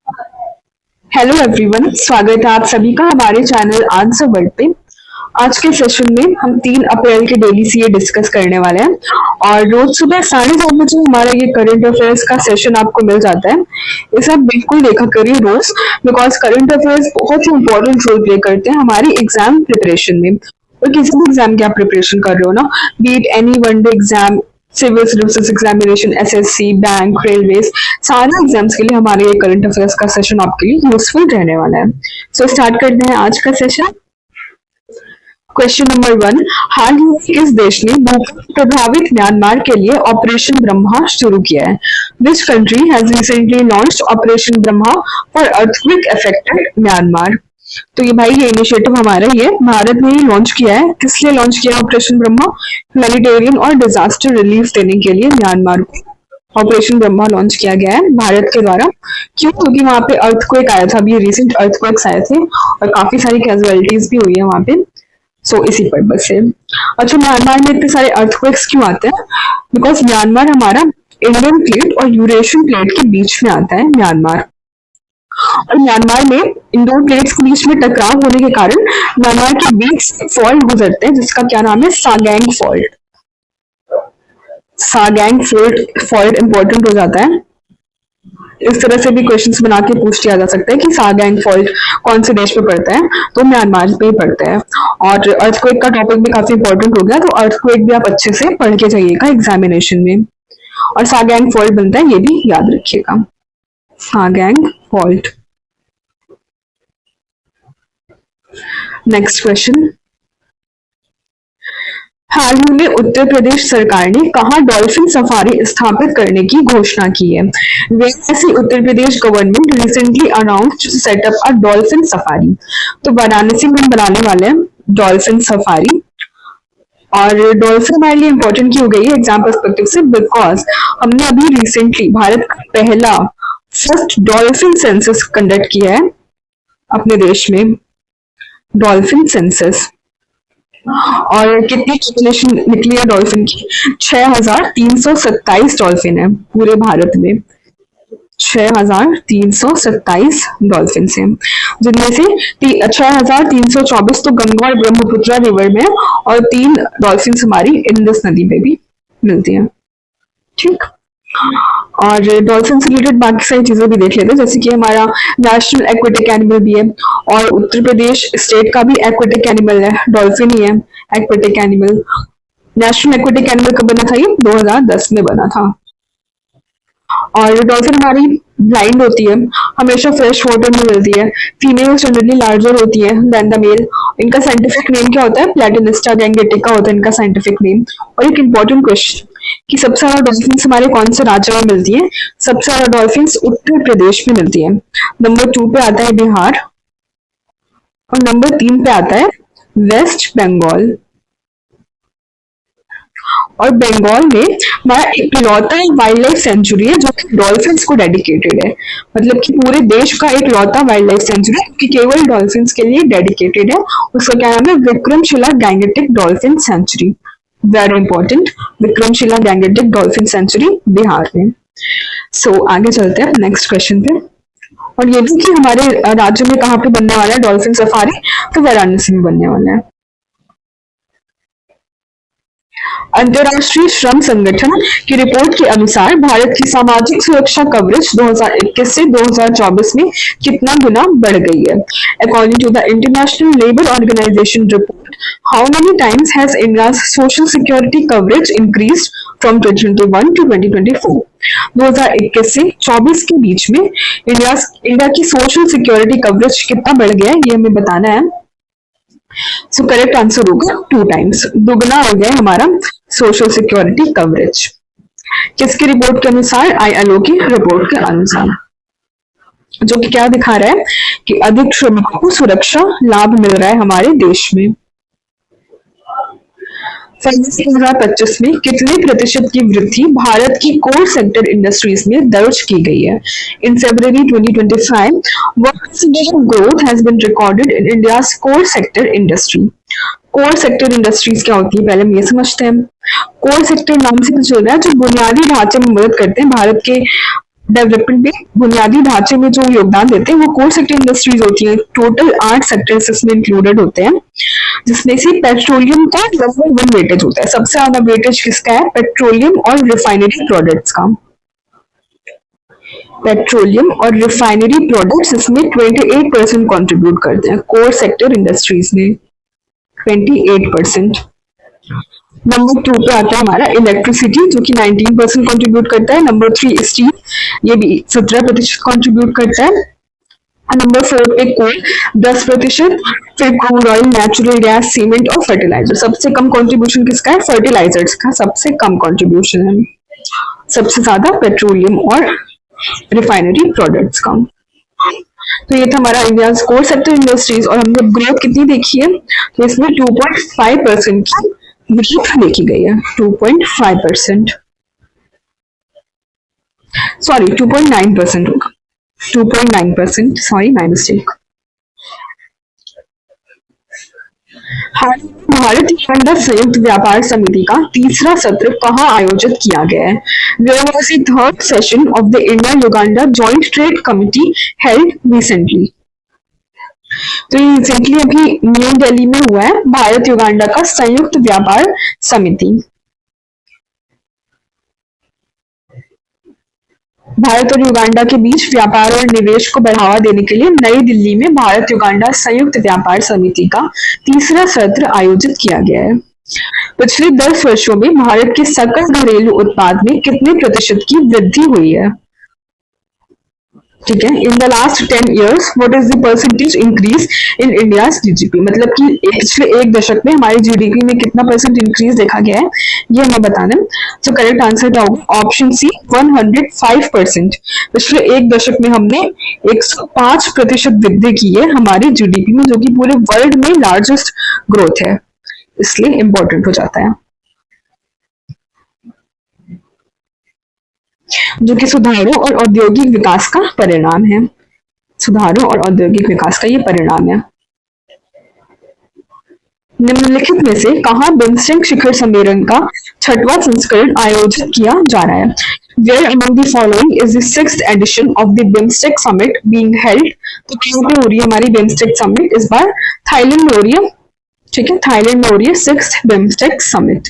Hello everyone, स्वागत है आप सभी का हमारे चैनल आंसर वर्ड पे। आज के सेशन में हम 3 अप्रैल के डेली सीए डिस्कस करने वाले हैं और रोज सुबह 7:30 बजे हमारा ये करंट अफेयर्स का सेशन आपको मिल जाता है। इसे आप बिल्कुल देखा करिए रोज, बिकॉज करंट अफेयर्स बहुत ही इंपॉर्टेंट रोल प्ले करते हैं हमारी एग्जाम प्रिपरेशन में। और किसी भी एग्जाम की आप प्रिपरेशन कर रहे हो ना, be it any one day exam, civil services examination, SSC, bank, railways, सारे एग्जाम्स के लिए हमारे ये करंट अफेयर्स का सेशन आपके लिए यूजफुल रहने वाला है। सो स्टार्ट करते हैं आज का सेशन। क्वेश्चन नंबर 1, हाल ही में किस देश ने भूकंप प्रभावित म्यांमार के लिए ऑपरेशन ब्रह्मा शुरू किया है? Which country has recently launched operation Brahma for earthquake affected Myanmar? तो ये भाई ये इनिशिएटिव हमारा ही है, भारत ने ही लॉन्च किया है। किस लिए लॉन्च किया ऑपरेशन ब्रह्मा? ह्यूमैनिटेरियन और डिजास्टर रिलीफ देने के लिए म्यांमार को ऑपरेशन ब्रह्मा लॉन्च किया गया है भारत के द्वारा। क्यों? क्योंकि वहां पे अर्थक्वेक आया था, अभी रिसेंट अर्थक्वेक्स आए थे और काफी सारी कैजुअलिटीज भी हुई है वहां पे। सो इसी पर्पज से। अच्छा, म्यांमार में इतने सारे अर्थक्वेक्स क्यों आते हैं? बिकॉज म्यांमार हमारा इंडियन प्लेट और यूरेशियन प्लेट के बीच में आता है म्यांमार, और म्यांमार में इन दो प्लेट्स के बीच में टकराव होने के कारण म्यांमार के बीच फॉल्ट गुजरते हैं जिसका क्या नाम है? सागैंग फॉल्ट। सागैंग फॉल्ट इंपॉर्टेंट हो जाता है। इस तरह से भी क्वेश्चंस बना के पूछ लिया जा सकता है कि सागैंग फॉल्ट कौन से देश पे पड़ता है, तो म्यांमार पे ही पड़ता है। और अर्थक्वेक का टॉपिक भी काफी इंपॉर्टेंट हो गया, तो अर्थक्वेक भी आप अच्छे से पढ़ के जाइएगा एग्जामिनेशन में। और सागैंग फॉल्ट बनता है, ये भी याद रखिएगा, सागैंग फॉल्ट। नेक्स्ट क्वेश्चन, हाल ही में उत्तर प्रदेश सरकार ने कहां डॉल्फिन सफारी स्थापित करने की घोषणा की है? वैसे Uttar Pradesh government recently announced to set up a dolphin safari. तो वाराणसी में हम बनाने वाले हैं डॉल्फिन सफारी। और डॉल्फिन हमारे लिए इंपॉर्टेंट क्यों हो गई है एग्जाम पर्सपेक्टिव से? बिकॉज हमने अभी रिसेंटली भारत का पहला फर्स्ट डॉल्फिन सेंसस कंडक्ट किया है अपने देश में, डॉल्फिन सेंसस। और कितनी पॉपुलेशन निकली है डॉल्फिन की? 6,327 डॉल्फिन है पूरे भारत में। 6,327 डॉल्फिन है, जिनमें से 6,324 तो गंगा और ब्रह्मपुत्र रिवर में और 3 डॉल्फिन हमारी इंडस नदी में भी मिलती है। ठीक, और डॉल्फिन से रिलेटेड बाकी सारी चीजें भी देख लेते हैं, जैसे कि हमारा नेशनल एक्वेटिक एनिमल भी है और उत्तर प्रदेश स्टेट का भी एक्वेटिक एनिमल है, डॉल्फिन ही है aquatic animal. National aquatic animal कब बना था? ये 2010 में बना था। और डॉल्फिन हमारी ब्लाइंड होती है, हमेशा फ्रेश वाटर में मिलती है। फीमेल जनरली लार्जर होती है देन द मेल। इनका साइंटिफिक नेम क्या होता है? प्लेटिनिस्टा गैंगेटिका होता है इनका साइंटिफिक नेम। और एक इंपॉर्टेंट क्वेश्चन कि सबसे ज्यादा डॉल्फिन हमारे कौन से राज्य में मिलती है? सबसे ज्यादा डॉल्फिन उत्तर प्रदेश में मिलती है। नंबर 2 पे आता है बिहार और नंबर 3 पे आता है वेस्ट बंगाल। और बंगाल में हमारा इकलौता वाइल्ड लाइफ सेंचुरी है जो कि डॉल्फिन्स को डेडिकेटेड है। मतलब कि पूरे देश का इकलौता वाइल्ड लाइफ सेंचुरी कि केवल डॉल्फिन्स के लिए डेडिकेटेड है। उसका क्या नाम है? Vikramshila Gangetic dolphin century. Very important, Vikramshila Gangetic dolphin century Bihar में। सो आगे चलते हैं नेक्स्ट क्वेश्चन पे। और ये भी कि हमारे राज्य में कहाँ पे बनने वाला है डॉल्फिन सफारी? तो वाराणसी में बनने वाला है। अंतर्राष्ट्रीय श्रम संगठन की रिपोर्ट के अनुसार भारत की सामाजिक सुरक्षा कवरेज 2021 से 2024 में कितना गुना बढ़ गई है? According to the International Labour Organization report, how many times has India's social security coverage increased from 2021 to 2024? 2021 से 24 के बीच में इंडिया की सोशल सिक्योरिटी कवरेज कितना बढ़ गया है, ये हमें बताना है। सो करेक्ट आंसर होगा 2 टाइम्स, दुगना हो गया हमारा सोशल सिक्योरिटी कवरेज। किसकी रिपोर्ट के अनुसार? आईएलओ की रिपोर्ट के अनुसार, जो कि क्या दिखा रहा है कि अधिक श्रमिकों को सुरक्षा लाभ मिल रहा है हमारे देश में। फरवरी 2025 में कितने प्रतिशत की वृद्धि भारत की कोर सेक्टर इंडस्ट्रीज में दर्ज की गई है? इन February 2025, what percentage of growth has been recorded in India's core sector industry? Core sector industries क्या होती है पहले हम ये समझते हैं। कोर सेक्टर नाम से तो चल रहा है जो बुनियादी ढांचे में मदद करते हैं भारत के डेवलपमेंट में बुनियादी ढांचे में जो योगदान देते हैं वो कोर सेक्टर इंडस्ट्रीज होती है। टोटल 8 सेक्टर्स इसमें इंक्लूडेड होते हैं, जिसमें से पेट्रोलियम का लगभग 1 वेटेज होता है। सबसे ज्यादा वेटेज किसका है? पेट्रोलियम और रिफाइनरी प्रोडक्ट्स का। पेट्रोलियम और रिफाइनरी प्रोडक्ट्स इसमें 28% कंट्रीब्यूट करते हैं कोर सेक्टर इंडस्ट्रीज में, 28%। नंबर 2 पे आता है हमारा इलेक्ट्रिसिटी, जो कि 19% कंट्रीब्यूट करता है। नंबर 3 स्टील, ये भी 17% कंट्रीब्यूट करता है। नंबर 4 पे कोल 10%, फिर crude oil, natural gas, cement और फर्टिलाइजर। सबसे कम कंट्रीब्यूशन किसका है? फर्टिलाइजर्स का सबसे कम कंट्रीब्यूशन है, सबसे ज्यादा पेट्रोलियम और रिफाइनरी प्रोडक्ट्स का। तो ये था हमारा इंडिया कोर सेक्टर इंडस्ट्रीज। और हमने ग्रोथ कितनी देखी है? तो इसमें 2.5% की ग्रोथ देखी गई है, 2.5%, सॉरी 2.9% होगा, 2.9%, sorry my mistake. Bharat Uganda संयुक्त व्यापार समिति का तीसरा सत्र कहाँ आयोजित किया गया है? Where was the third session of the India-Uganda Joint Trade Committee held recently? तो ये रिसेंटली अभी न्यू दिल्ली में हुआ है भारत युगांडा का संयुक्त व्यापार समिति। भारत और युगांडा के बीच व्यापार और निवेश को बढ़ावा देने के लिए नई दिल्ली में भारत युगांडा संयुक्त व्यापार समिति का तीसरा सत्र आयोजित किया गया है। पिछले 10 वर्षों में भारत के सकल घरेलू उत्पाद में कितने प्रतिशत की वृद्धि हुई है? ठीक है, in the last 10 years what is the percentage increase in India's GDP, मतलब कि पिछले 1 दशक में हमारी जीडीपी में कितना परसेंट इंक्रीज देखा गया है, ये हमें बताना है। तो करेक्ट आंसर क्या होगा? Option C 105%। पिछले 1 दशक में हमने 105% वृद्धि की है हमारी जीडीपी में, जो कि पूरे वर्ल्ड में लार्जेस्ट ग्रोथ है, इसलिए इंपॉर्टेंट हो जाता है। जो कि सुधारों और औद्योगिक विकास का परिणाम है, सुधारों और औद्योगिक विकास का ये परिणाम है। निम्नलिखित में से कहां बिम्स्टेक शिखर सम्मेलन का 6वां संस्करण आयोजित किया जा रहा है? Where among the following is the 6th edition of the BIMSTEC summit being held? तो कहाँ पे हो रही है हमारी बिम्स्टेक समिट? इस बार थाईलैंड में हो रही है। ठीक है, थाईलैंड में हो रही है 6th बिम्स्टेक समिट।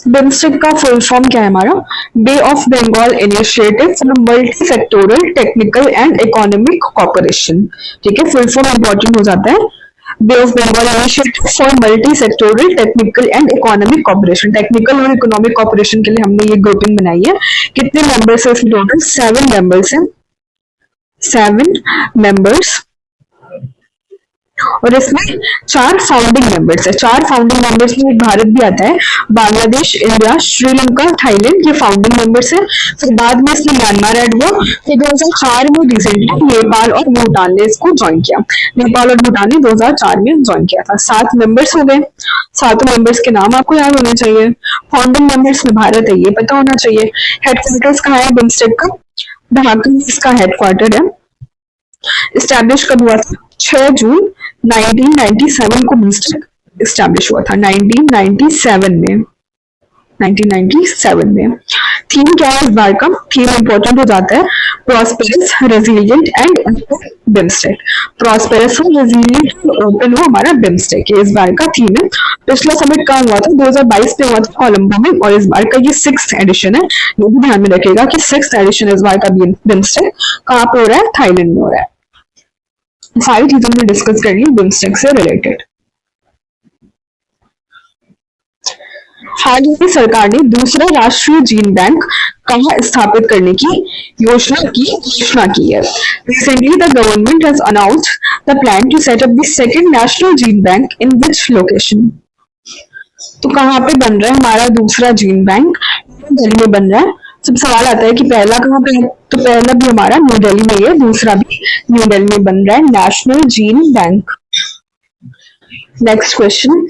बिम्स्टेक का फुल फॉर्म क्या है हमारा? Bay of Bengal initiative for multi sectoral technical and economic cooperation. ठीक है, फुल फॉर्म इंपॉर्टेंट हो जाता है। Bay of Bengal initiative for multi sectoral technical and economic cooperation. Technical और इकोनॉमिक कॉपरेशन के लिए हमने ये ग्रुपिंग बनाई है। कितने मेंबर्स है इसमें? टोटल 7 मेंबर्स हैं, 7 मेंबर्स। और इसमें 4 फाउंडिंग मेंबर्स है। 4 फाउंडिंग मेंबर्स में भारत भी आता है, बांग्लादेश, इंडिया, श्रीलंका, थाईलैंड, ये फाउंडिंग मेंबर्स है। फिर बाद में इसमें म्यांमार ऐड हुआ। फिर 2004 में रिसेंटली नेपाल और भूटान ने इसको ज्वाइन किया। नेपाल और भूटान ने 2004 में ज्वाइन किया था। 7 मेंबर्स हो गए। 7 मेंबर्स के नाम आपको याद होने चाहिए। फाउंडिंग मेंबर्स में भारत है, ये पता होना चाहिए। हेडक्वार्टर्स कहाँ है बिम्स्टेक का? ढाका में इसका हेडक्वार्टर है। इस्टेब्लिश कब हुआ था? 6 जून 1997 को बिम्स्टेक इस्टेब्लिश हुआ था, 1997 में। 1997 में। थीम क्या है इस बार का? थीम इंपॉर्टेंट हो जाता है, prosperous, resilient and open BIMSTEC. Prosperous हो, रेजिलिएंट और ओपन हो हमारा बिम्स्टेक, ये इस बार का थीम है। पिछला समिट कहाँ हुआ था? 2022 में हुआ था कोलंबो में, और इस बार का ये 6th एडिशन है। ये भी ध्यान में रखिएगा कि 6th एडिशन इस बार का बिम्स्टेक कहाँ पे हो रहा है? थाईलैंड में हो रहा है। सारी चीजें हमने डिस्कस कर ली बिम्स्टेक से रिलेटेड। हाल ही में सरकार ने दूसरा राष्ट्रीय जीन बैंक कहाँ स्थापित करने की घोषणा की है। Recently, the government has announced the plan to set up the second national gene bank in which location? तो कहाँ पे बन रहा है हमारा दूसरा जीन बैंक? दिल्ली में बन रहा है। सब सवाल आता है कि पहला कहाँ पे है? तो पहला भी हमारा न्यू दिल्ली में है, दूसरा भी न्यू दिल्ली में बन रहा है, national gene bank. Next question.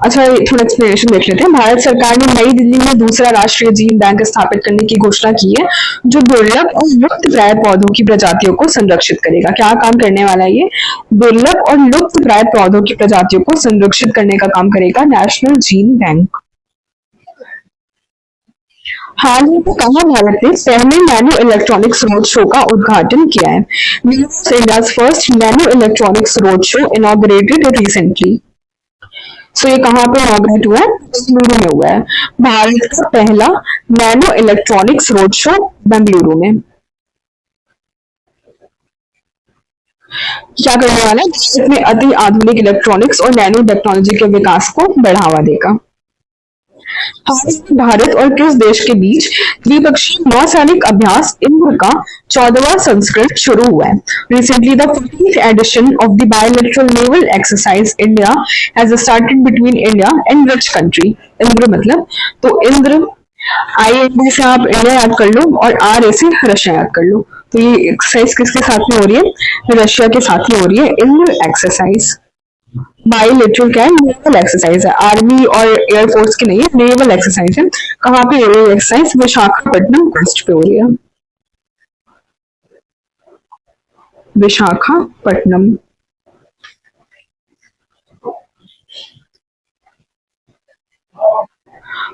अच्छा, थोड़ा एक्सप्लेनेशन देख लेते हैं। भारत सरकार ने नई दिल्ली में दूसरा राष्ट्रीय जीन बैंक स्थापित करने की घोषणा की है, जो दुर्लभ और लुप्त प्राय पौधों की प्रजातियों को संरक्षित करेगा। क्या काम करने वाला है ये? दुर्लभ और लुप्त प्राय पौधों की प्रजातियों को संरक्षित करने का काम करेगा नेशनल जीन बैंक। हाल ही में कहा भारत ने पहले नैनो इलेक्ट्रॉनिक्स रोड शो का उद्घाटन किया है? India's first nano electronics road show inaugurated recently. So ये कहाँ पे इनॉग्रेट हुआ है? बेंगलुरु में हुआ है। भारत का पहला nano electronics road show Bengaluru में। क्या करने वाला है? भारत में अति आधुनिक इलेक्ट्रॉनिक्स और नैनो टेक्नोलॉजी के विकास को बढ़ावा देगा। भारत और किस देश के बीच द्विपक्षीय नौसैनिक अभ्यास इंद्र का 14वां संस्करण शुरू हुआ है? Recently, the 14th edition of the bilateral naval exercise India has started between India and which country? Indra मतलब तो इंद्र आई इंडिया से आप इंडिया याद कर लो और आर ए से रशिया याद कर लो। तो ये एक्सरसाइज किसके साथ में हो रही है? रशिया के साथ में हो रही है इंद्र एक्सरसाइज। बायोलिटरल क्या है? नेवल एक्सरसाइज है, आर्मी और एयरफोर्स की नहीं है, नेवल एक्सरसाइज है। कहाँ पे हो रही है एक्सरसाइज? विशाखापट्टनम कोस्ट पे हो रही है। विशाखापट्टनम।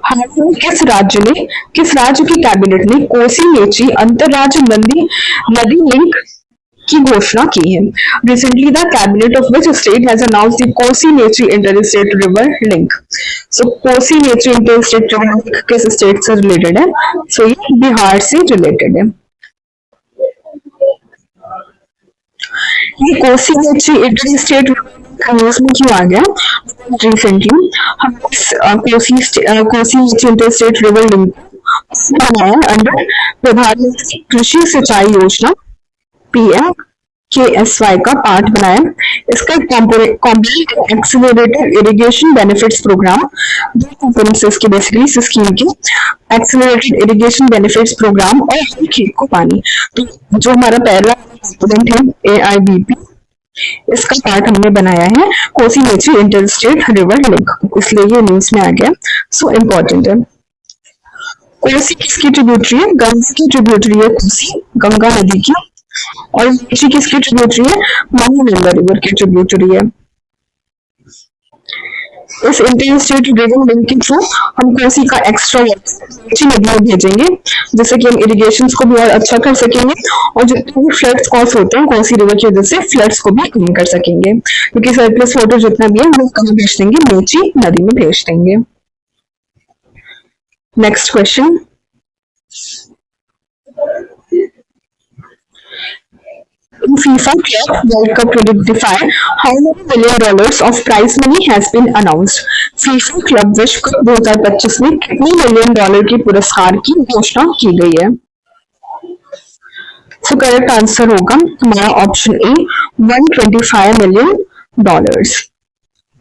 हाल ही में किस राज्य की कैबिनेट ने कोसी मेची अंतरराज्य नदी लिंक की घोषणा की है? Recently the cabinet of which state has announced the Kosi Mechi inter river link. So Kosi Mechi inter state river link किस स्टेट से रिलेटेड है? सो ये बिहार से रिलेटेड है। ये Kosi Mechi inter state news में क्यों आ गया? रिसेंटली हम Kosi Mechi inter state river link बनाया अंडर प्रधानमंत्री कृषि सिंचाई योजना पीएम KSY का पार्ट बनाया। इसका complete accelerated irrigation benefits programme दो कंपोनेंट्स इसके बेसिकली स्कीम के एक्सेलरेटेड इरिगेशन बेनिफिट्स प्रोग्राम और हर खेत को पानी। तो जो हमारा पहला कंपोनेंट है AIBP, इसका पार्ट हमने बनाया है Kosi Mechi inter state river link, इसलिए ये न्यूज में आ गया। सो इम्पोर्टेंट है। कोसी किसकी ट्रिब्यूटरी है? गंगा की ट्रिब्यूटरी है कोसी, गंगा नदी की। और मेची किसकी ट्रिब्यूटरी है? महानंदा रिवर की ट्रिब्यूटरी है। इस इंटर स्टेट रिवर लिंक के थ्रू हम कोसी का एक्स्ट्रा वाटर मेची नदी में भेजेंगे, जिससे कि हम इरिगेशन को भी और अच्छा कर सकेंगे और जितने भी फ्लड्स कॉज होते हैं कोसी रिवर की वजह से फ्लड्स को भी कम कर सकेंगे, क्योंकि सरप्लस वाटर जितना भी है वो कहाँ भेज देंगे? मेची नदी में भेज देंगे। Next question, in FIFA Club World Cup 2025, how many million dollars of prize money has been announced? FIFA Club विश्व कप 2025 में कितने मिलियन डॉलर के पुरस्कार की घोषणा की गई है? सो करेक्ट आंसर होगा हमारा option A 125 million dollars.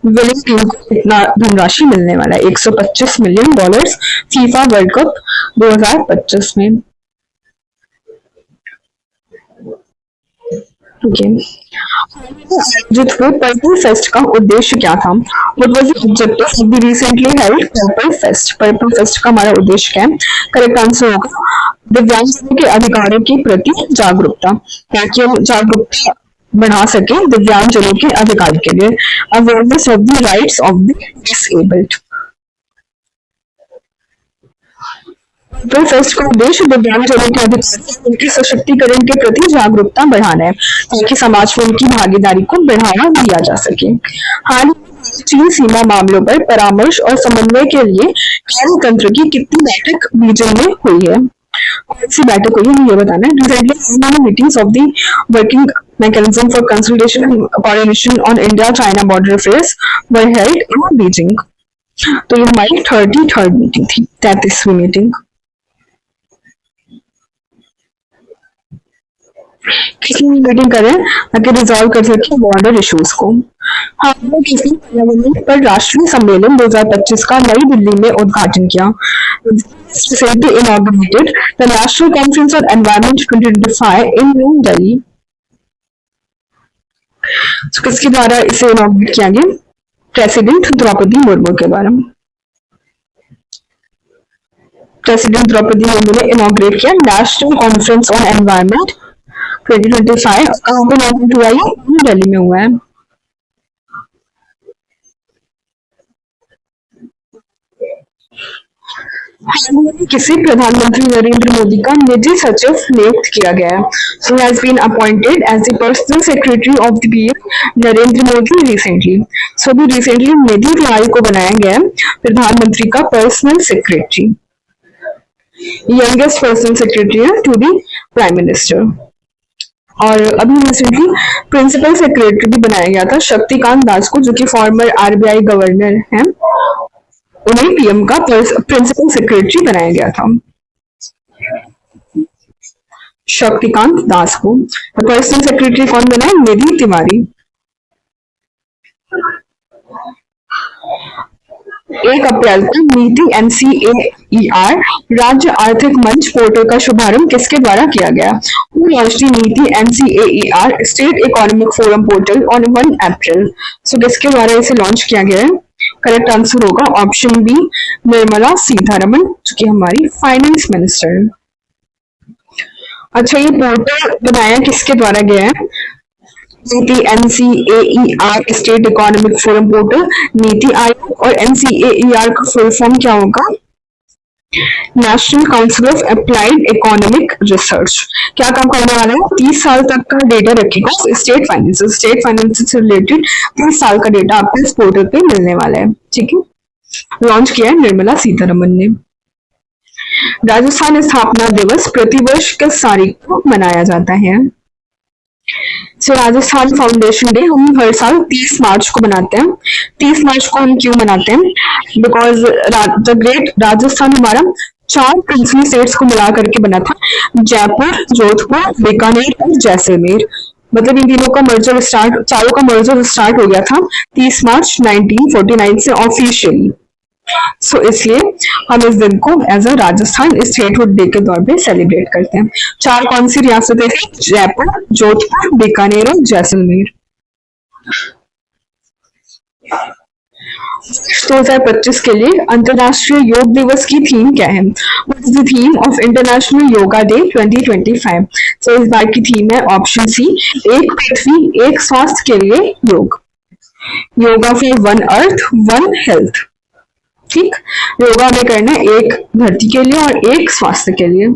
Winning team को कितना धनराशि मिलने वाला है? 125 million dollars FIFA world cup 2025 में। आयोजित हुए पर्पल फेस्ट का उद्देश्य क्या था? What was the objective of the recently held purple fest? Purple fest का हमारा उद्देश्य क्या है? करेक्ट आंसर होगा दिव्यांगजनों के अधिकारों के प्रति जागरूकता, ताकि हम जागरूकता बढ़ा सके दिव्यांगजनों के अधिकार के लिए। Awareness of the rights of the disabled. Purple fest का उद्देश्य दिव्यांगजनों के अधिकार, उनके सशक्तिकरण के प्रति जागरूकता बढ़ाना है, ताकि समाज में उनकी भागीदारी को बढ़ावा दिया जा सके। हाल ही चीन सीमा मामलों पर परामर्श और समन्वय के लिए कार्यतंत्र की कितनी बैठक बीजिंग में हुई है? कौन सी बैठक हुई है ये बताना है। Recently meetings of the working mechanism for consultation and coordination on India-China border affairs were held in Beijing। तो ये हमारी 33rd मीटिंग थी, 33वीं मीटिंग। किसी भी मीटिंग करें ताकि रिजॉल्व कर सके बॉर्डर इश्यूज को। हाँ, किसी पर्यावरण पर राष्ट्रीय सम्मेलन 2025 का नई दिल्ली में उद्घाटन किया। Recently inaugurated the National Conference on Environment 2025 in New Delhi। तो किसके द्वारा इसे इनॉग्रेट किया गया? प्रेसिडेंट द्रौपदी मुर्मू के द्वारा। प्रेसिडेंट द्रौपदी मुर्मू ने इनॉग्रेट किया नेशनल कॉन्फ्रेंस ऑन एनवायरनमेंट 2025। कहाँ पे इनॉग्रेट हुआ? ये दिल्ली में हुआ है। हाल ही में किसे प्रधानमंत्री नरेंद्र मोदी का निजी सचिव नियुक्त किया गया है? So has been appointed as the personal secretary of the PM Narendra Modi recently. So भी रिसेंटली निधि तिवारी को बनाया गया है प्रधानमंत्री का personal secretary, youngest personal secretary है टू दी प्राइम मिनिस्टर। और अभी रिसेंटली प्रिंसिपल सेक्रेटरी भी बनाया गया था शक्तिकांत दास को, जो कि फॉर्मर आरबीआई गवर्नर हैं, उन्हें पीएम का प्रिंसिपल सेक्रेटरी बनाया गया था, शक्तिकांत दास को। पर्सनल सेक्रेटरी कौन बना है? निधि तिवारी। 1 अप्रैल को नीति एनसीएईआर राज्य आर्थिक मंच पोर्टल का शुभारंभ किसके द्वारा किया गया? Who launched the नीति NCAER state economic forum portal on 1 अप्रैल? सो किसके द्वारा इसे लॉन्च किया गया है? करेक्ट आंसर होगा ऑप्शन बी, निर्मला सीतारमण, जो कि हमारी फाइनेंस मिनिस्टर है। अच्छा, ये पोर्टल बनाया किसके द्वारा गया है? नीति NCAER state economic forum portal, NITI Aayog, और एनसीएईआर का फुल फॉर्म क्या होगा? National council of applied economic research. क्या काम करने वाला है? 30 साल तक का डेटा रखेगा स्टेट फाइनेंस से रिलेटेड 30 साल का डेटा आपको इस पोर्टल पे मिलने वाला है। ठीक है, लॉन्च किया है निर्मला सीतारमण ने। राजस्थान स्थापना दिवस प्रतिवर्ष किस तारीख को मनाया जाता है? सो राजस्थान फाउंडेशन डे हम हर साल 30 मार्च को मनाते हैं। 30 मार्च को हम क्यों मनाते हैं? बिकॉज द ग्रेट राजस्थान हमारा 4 प्रिंसली स्टेट्स को मिला करके बना था, जयपुर, जोधपुर, बीकानेर और जैसलमेर। मतलब इन तीनों का मर्जर चारों का मर्जर स्टार्ट हो गया था 30 मार्च 1949 से ऑफिशियली। सो इसलिए हम इस दिन को as a Rajasthan statehood day के तौर पे सेलिब्रेट करते हैं। 4 कौन सी रियासतें थी? जयपुर, जोधपुर, बीकानेर और जैसलमेर। 2025 के लिए अंतरराष्ट्रीय योग दिवस की थीम क्या है? What is the theme of international yoga day 2025? सो इस बार की थीम है ऑप्शन सी, एक पृथ्वी एक स्वास्थ्य के लिए योग, योगा फॉर 1 अर्थ 1 हेल्थ। ठीक, योगा में करना है एक धरती के लिए और एक स्वास्थ्य के लिए।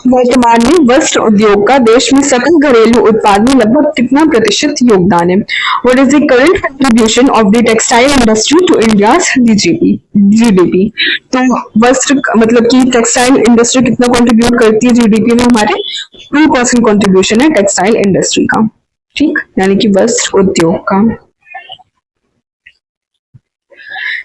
वर्तमान में वस्त्र उद्योग का देश में सकल घरेलू उत्पाद में लगभग कितना प्रतिशत योगदान है? What is the current contribution of the textile industry to India's GDP? तो वस्त्र मतलब कि टेक्सटाइल इंडस्ट्री कितना कंट्रीब्यूट करती है जीडीपी में? हमारे 2% कंट्रीब्यूशन है टेक्सटाइल इंडस्ट्री का। ठीक, यानी कि वस्त्र उद्योग का।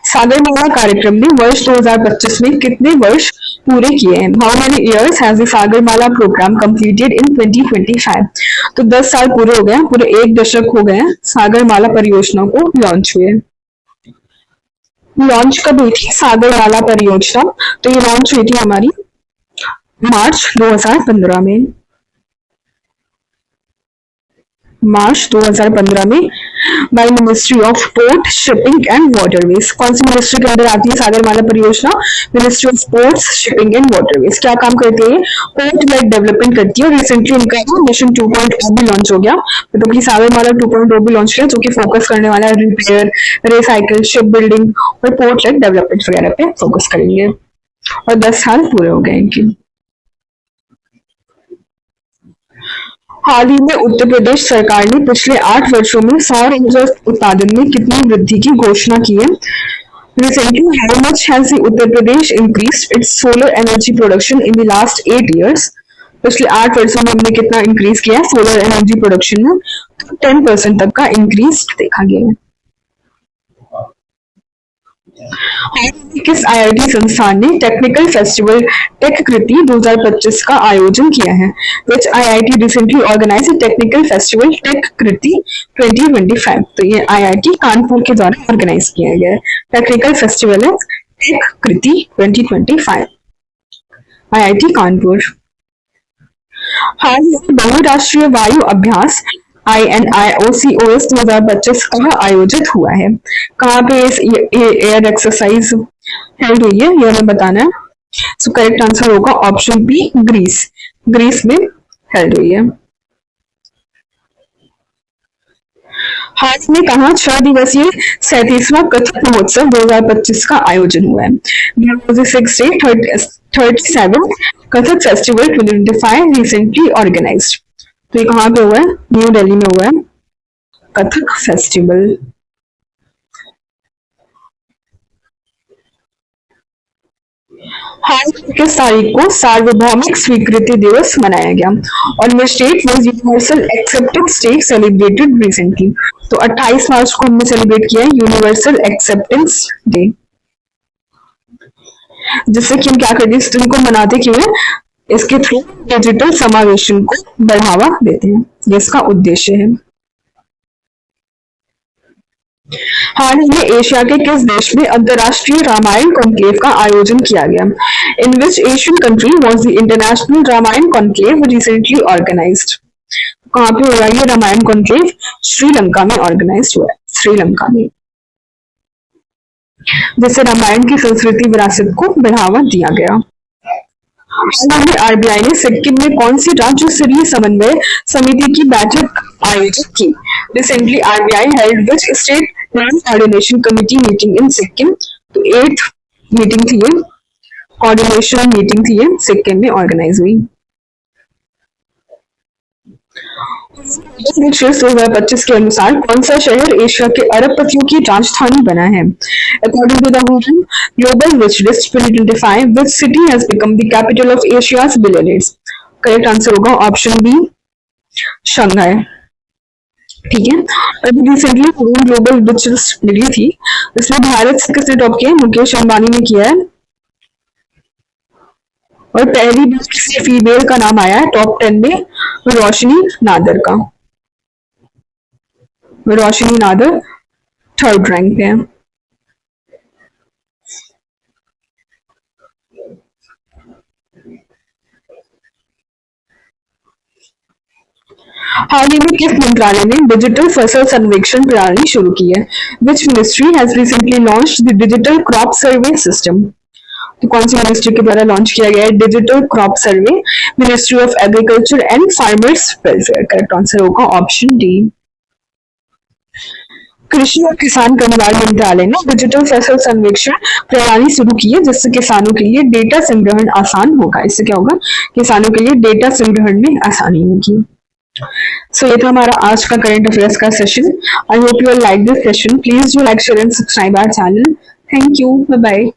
सागरमाला कार्यक्रम ने वर्ष 2025 में कितने वर्ष पूरे किए हैं? How many years has the Sagarmala programme completed in 2025? तो 10 साल पूरे हो गए हैं, पूरे 1 दशक हो गए हैं सागरमाला परियोजना को लॉन्च हुए। लॉन्च कब हुई थी सागरमाला परियोजना? तो ये लॉन्च हुई थी हमारी मार्च 2015 में। मार्च 2015 में by ministry of port, shipping and waterways. कौन सी मिनिस्ट्री के अंदर आती है सागरमाला परियोजना? Ministry of ports, shipping and waterways. क्या काम करती है? पोर्ट लेड डेवलपमेंट करती है। और रिसेंटली इनका मिशन 2.0 भी लॉन्च हो गया, मतलब कि सागरमाला 2.0 भी लॉन्च किया, जो कि फोकस करने वाला है रिपेयर, रिसाइकिल, शिप बिल्डिंग और पोर्ट लेड डेवलपमेंट वगैरह पे फोकस करेंगे। और 10 साल पूरे हो गए इनकी। हाल ही में उत्तर प्रदेश सरकार ने पिछले 8 वर्षों में सौर ऊर्जा उत्पादन में कितनी वृद्धि की घोषणा की है? Recently, how much has the Uttar Pradesh increased its solar energy production in the last 8 years? पिछले 8 वर्षों में हमने कितना इंक्रीज किया है सोलर एनर्जी प्रोडक्शन में? 10% तक का इंक्रीज देखा गया है। किस आईआईटी संस्थान ने टेक्निकल फेस्टिवल टेक कृति 2025 का आयोजन किया है? Which IIT recently organized a technical festival Techkriti 2025? तो ये आईआईटी कानपुर के द्वारा ऑर्गेनाइज किया गया है। टेक्निकल फेस्टिवल है टेक कृति 2025, आईआईटी कानपुर। हाल ही बहुराष्ट्रीय वायु अभ्यास INIOCOS 2025 कहाँ आयोजित हुआ है? कहाँ पे इस एयर एक्सरसाइज हेल्ड हुई है, ये हमें बताना है। सो करेक्ट आंसर होगा ऑप्शन बी, ग्रीस में हेल्ड हुई है। हाल ही में कहा 6 दिवसीय 37वां कथक महोत्सव 2025 का आयोजन हुआ है। 37 कथक फेस्टिवल 2025 रिसेंटली ऑर्गेनाइज्ड। तो ये कहाँ पे हुआ है? न्यू दिल्ली में हुआ है कथक फेस्टिवल। हाल ही 21 तारीख को सार्वभौमिक स्वीकृति दिवस मनाया गया और which date was universal acceptance day celebrated recently. तो 28 मार्च को हमने सेलिब्रेट किया है यूनिवर्सल एक्सेप्टेंस डे, जिससे कि हम क्या करते हैं, इस दिन को मनाते क्यों है? इसके थ्रू डिजिटल समावेशन को बढ़ावा देते हैं, ये इसका उद्देश्य है। हाल ही में एशिया के किस देश में अंतरराष्ट्रीय रामायण कॉन्क्लेव का आयोजन किया गया? In which Asian country was the international Ramayana conclave recently organised? कहाँ पे हुआ ये रामायण कॉन्क्लेव? श्रीलंका में ऑर्गेनाइज हुआ है, श्रीलंका में, जिससे रामायण की संस्कृति विरासत को बढ़ावा दिया गया। हाल में आरबीआई ने सिक्किम में कौन सी राज्य स्तरीय समन्वय समिति की बैठक आयोजित की? Recently RBI held which state land coordination committee meeting in Sikkim? तो 8th मीटिंग थी ये, कोऑर्डिनेशन मीटिंग थी ये, सिक्किम में ऑर्गेनाइज हुई। 2025 के अनुसार कौन सा शहर एशिया के अरबपतियों की राजधानी बना है? According to the Hurun Global Rich List 2025, which city has become the capital of Asia's billionaires? Correct answer होगा ऑप्शन बी, शंघाई। ठीक है, अभी recently Hurun global rich list निकली थी, इसमें भारत से किसने टॉप किया? मुकेश अंबानी ने किया है, और पहली बार किसी फीमेल का नाम आया है टॉप 10 में, रोशनी नादर का। रोशनी नादर 3rd रैंक पे है। हाल ही में किस मंत्रालय ने डिजिटल फसल सर्वेक्षण प्रणाली शुरू की है? Which ministry has recently launched the digital crop survey system? तो कौन सी मिनिस्ट्री के द्वारा लॉन्च किया गया है digital crop survey? Ministry of agriculture and farmers welfare. Correct answer होगा ऑप्शन डी। कृषि और किसान कल्याण मंत्रालय ने डिजिटल फसल सर्वेक्षण प्रणाली शुरू की है, जिससे किसानों के लिए डेटा संग्रहण आसान होगा। इससे क्या होगा? किसानों के लिए डेटा संग्रहण में आसानी होगी। So ये था हमारा आज का करंट अफेयर्स का session. I hope you like this session. Please do like, share and subscribe our channel. Thank you, bye bye.